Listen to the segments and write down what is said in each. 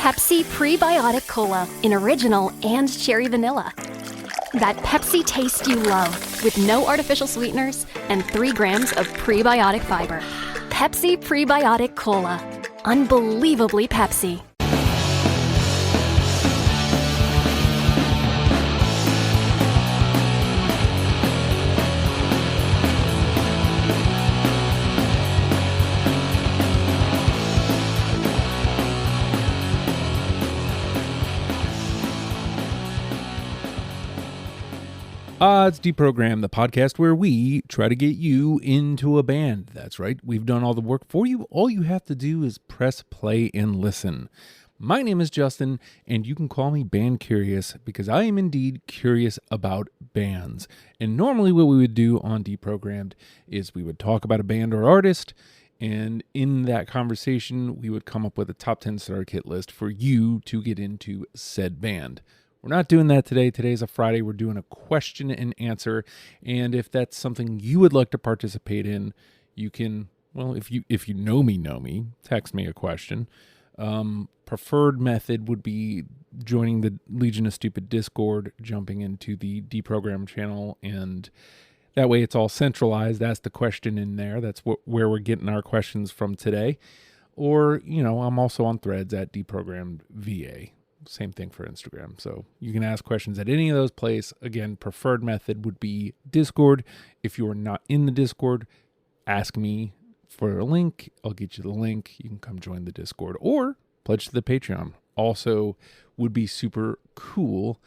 Pepsi Prebiotic Cola in original and cherry vanilla. That Pepsi taste you love with no artificial sweeteners and 3 grams of prebiotic fiber. Pepsi Prebiotic Cola. Unbelievably Pepsi. It's Deprogram, the podcast where we try to get you into a band. That's right, we've done all the work for you. All you have to do is press play and listen. My name is Justin, and you can call me Band Curious because I am indeed curious about bands. And normally what we would do on Deprogrammed is we would talk about a band or artist, and in that conversation, we would come up with a top 10 starter kit list for you to get into said band. We're not doing that today. Today's a Friday. We're doing a question and answer. And if that's something you would like to participate in, you can, well, if you know me, text me a question. Preferred method would be joining the Legion of Stupid Discord, jumping into the Deprogram channel, and that way it's all centralized. Ask the question in there. That's where we're getting our questions from today. Or, I'm also on Threads at Deprogrammed VA. Same thing for Instagram. So you can ask questions at any of those places. Again, preferred method would be Discord. If you are not in the Discord, ask me for a link. I'll get you the link. You can come join the Discord or pledge to the Patreon. Also would be super cool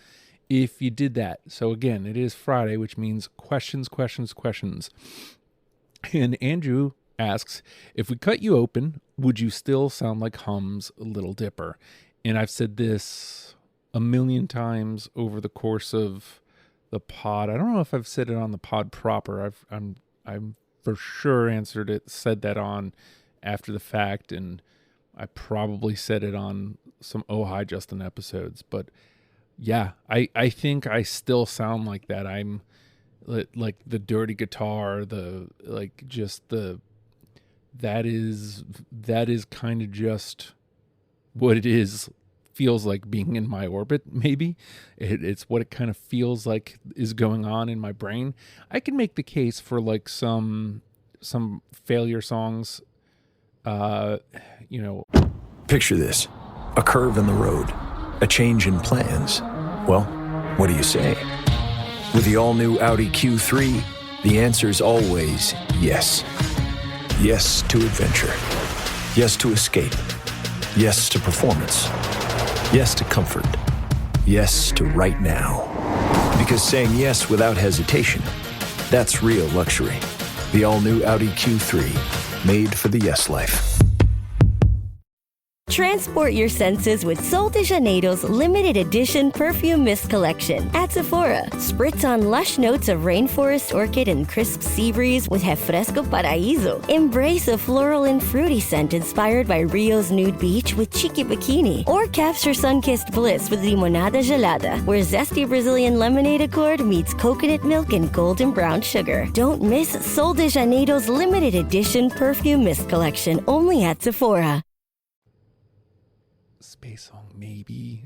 if you did that. So again, it is Friday, which means questions. And Andrew asks, if we cut you open, would you still sound like Hum's Little Dipper? And I've said this a million times over the course of the pod. I don't know if I've said it on the pod proper. I'm for sure said that on after the fact, and I probably said it on some Oh Hi Justin episodes. But yeah, I think I still sound like that. I'm like the dirty guitar, that is kind of just what it feels like being in my orbit. Maybe it's what it kind of feels like is going on in my brain. I can make the case for like some failure songs. Picture this: a curve in the road, a change in plans. Well, what do you say? With the all-new Audi Q3, the answer's always yes. Yes to adventure. Yes to escape. Yes to performance. Yes to comfort. Yes to right now. Because saying yes without hesitation, that's real luxury. The all-new Audi Q3, made for the yes life. Transport your senses with Sol de Janeiro's limited edition perfume mist collection at Sephora. Spritz on lush notes of rainforest orchid and crisp sea breeze with Refresco Paraíso. Embrace a floral and fruity scent inspired by Rio's nude beach with Cheeky Bikini. Or capture sun-kissed bliss with Limonada Gelada, where zesty Brazilian lemonade accord meets coconut milk and golden brown sugar. Don't miss Sol de Janeiro's limited edition perfume mist collection only at Sephora. Space song, maybe.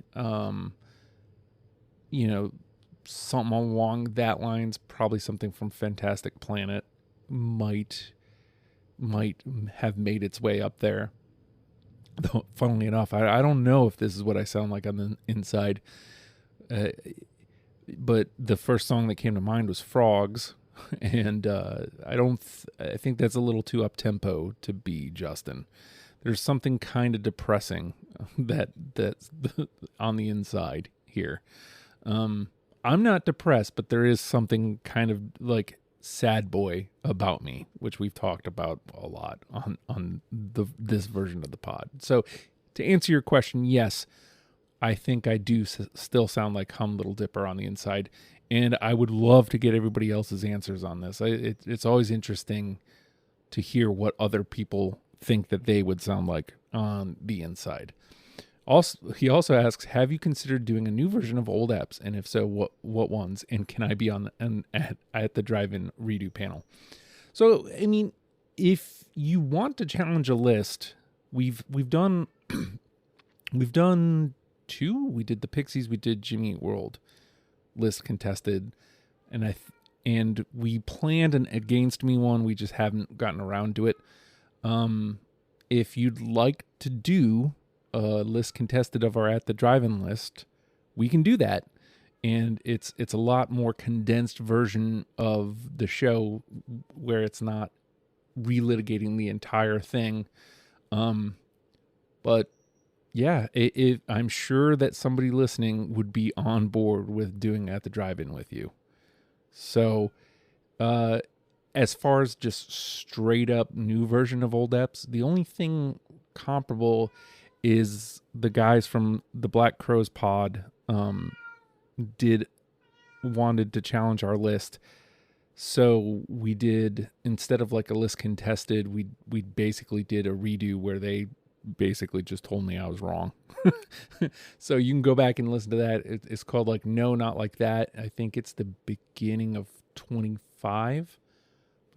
Something along that lines, probably something from Fantastic Planet might have made its way up there. Though, funnily enough, I don't know if this is what I sound like on the inside. But the first song that came to mind was Frogs, and I think that's a little too up-tempo to be Justin. There's something kind of depressing that's on the inside here. I'm not depressed, but there is something kind of like sad boy about me, which we've talked about a lot on this version of the pod. So to answer your question, yes, I think I do still sound like Hum Little Dipper on the inside, and I would love to get everybody else's answers on this. It's always interesting to hear what other people think that they would sound like on the inside. Also, he also asks, have you considered doing a new version of old apps? And if so, what ones? And can I be on at the drive-in redo panel? So, I mean, if you want to challenge a list, we've done We've done 2. We did the Pixies. We did Jimmy Eat World list contested, and we planned an Against Me one. We just haven't gotten around to it. If you'd like to do a list contested of our At the Drive-In list, we can do that. And it's a lot more condensed version of the show where it's not relitigating the entire thing. But yeah, I'm sure that somebody listening would be on board with doing At the Drive-In with you. So, as far as just straight up new version of old eps, the only thing comparable is the guys from the Black Crows pod, wanted to challenge our list. So we did, instead of like a list contested, we basically did a redo where they basically just told me I was wrong. So you can go back and listen to that. It's called like No, Not Like That. I think it's the beginning of 25.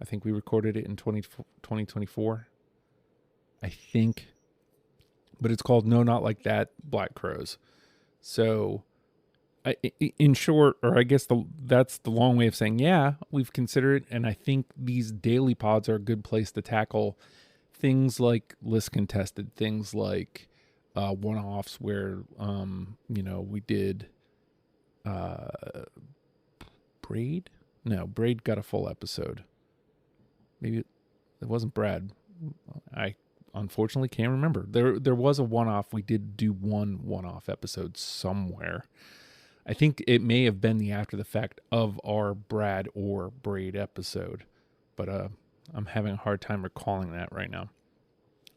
I think we recorded it in 2024. I think. But it's called No, Not Like That, Black Crows. So in short, or I guess that's the long way of saying, yeah, we've considered it. And I think these daily pods are a good place to tackle things like list contested, things like one-offs where, we did Braid. No, Braid got a full episode. Maybe it wasn't Brad. I unfortunately can't remember. There was a one-off. We did do one-off episode somewhere. I think it may have been the after the fact of our Brad or Braid episode, but I'm having a hard time recalling that right now.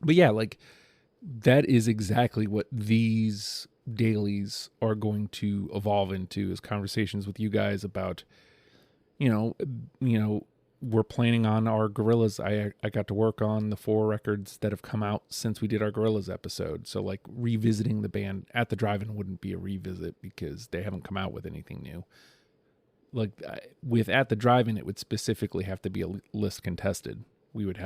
But yeah, like that is exactly what these dailies are going to evolve into, is conversations with you guys about, we're planning on our Gorillaz. I got to work on the 4 records that have come out since we did our Gorillaz episode. So like revisiting the band At the Drive-In wouldn't be a revisit because they haven't come out with anything new. Like with At the Drive-In, it would specifically have to be a list contested. We would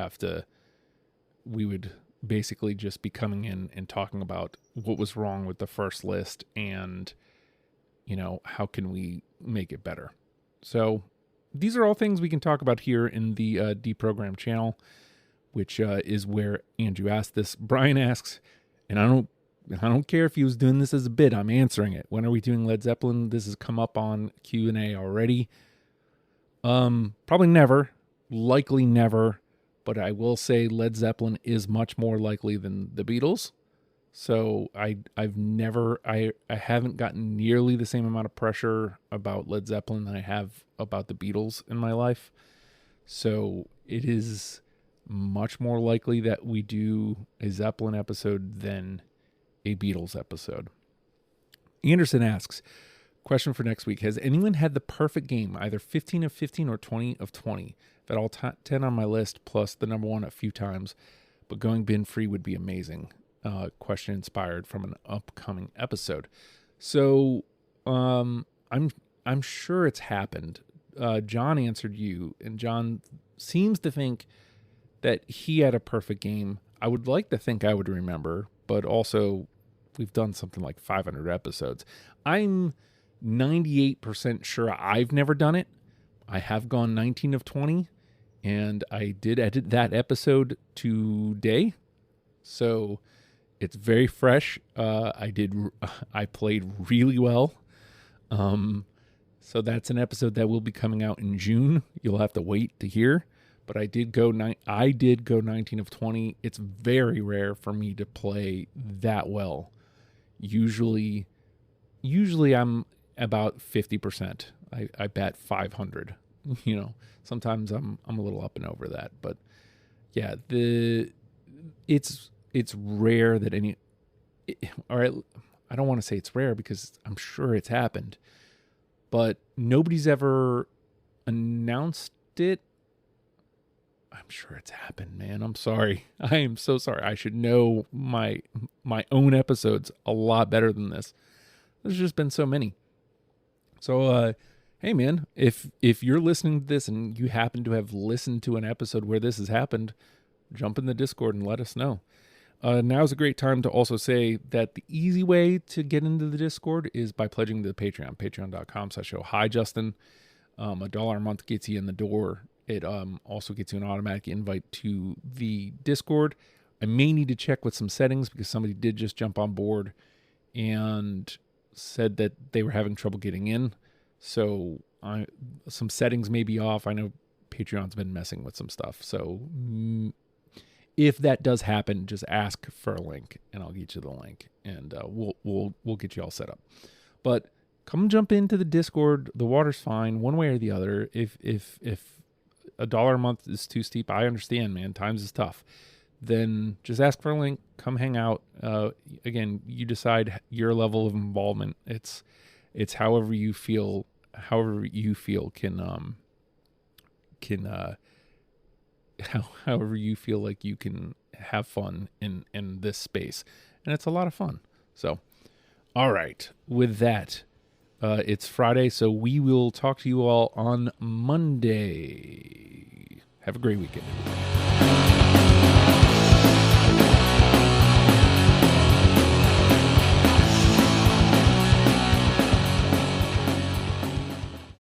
basically just be coming in and talking about what was wrong with the first list and, how can we make it better? So these are all things we can talk about here in the Deprogram channel, which is where Andrew asked this. Brian asks, and I don't care if he was doing this as a bit, I'm answering it. When are we doing Led Zeppelin? This has come up on Q&A already. Probably never, likely never, but I will say Led Zeppelin is much more likely than the Beatles. So I haven't gotten nearly the same amount of pressure about Led Zeppelin than I have about the Beatles in my life. So it is much more likely that we do a Zeppelin episode than a Beatles episode. Anderson asks, question for next week: has anyone had the perfect game, either 15 of 15 or 20 of 20? That all 10 on my list, plus the number 1 a few times, but going bin free would be amazing. Question inspired from an upcoming episode. So I'm sure it's happened. John answered you, and John seems to think that he had a perfect game. I would like to think I would remember, but also we've done something like 500 episodes. I'm 98% sure I've never done it. I have gone 19 of 20, and I did edit that episode today. So it's very fresh. I played really well. So that's an episode that will be coming out in June. You'll have to wait to hear. But I did go 19 of 20. It's very rare for me to play that well. Usually I'm about 50%. I bat 500. Sometimes I'm a little up and over that. But yeah, it's rare that I don't want to say it's rare because I'm sure it's happened, but nobody's ever announced it. I'm sure it's happened, man. I'm sorry. I am so sorry. I should know my own episodes a lot better than this. There's just been so many. So, hey man, if you're listening to this and you happen to have listened to an episode where this has happened, jump in the Discord and let us know. Now's a great time to also say that the easy way to get into the Discord is by pledging to the Patreon, patreon.com/show. Hi, Justin. $1 a month gets you in the door. It also gets you an automatic invite to the Discord. I may need to check with some settings because somebody did just jump on board and said that they were having trouble getting in. So some settings may be off. I know Patreon's been messing with some stuff. So if that does happen, just ask for a link and I'll get you the link and we'll get you all set up. But come jump into the Discord. The water's fine one way or the other. If $1 a month is too steep, I understand, man. Times is tough. Then just ask for a link. Come hang out. Again, you decide your level of involvement. It's however you feel. However you feel however you feel like you can have fun in this space, and it's a lot of fun. So, all right. With that, it's Friday, so we will talk to you all on Monday. Have a great weekend, everybody.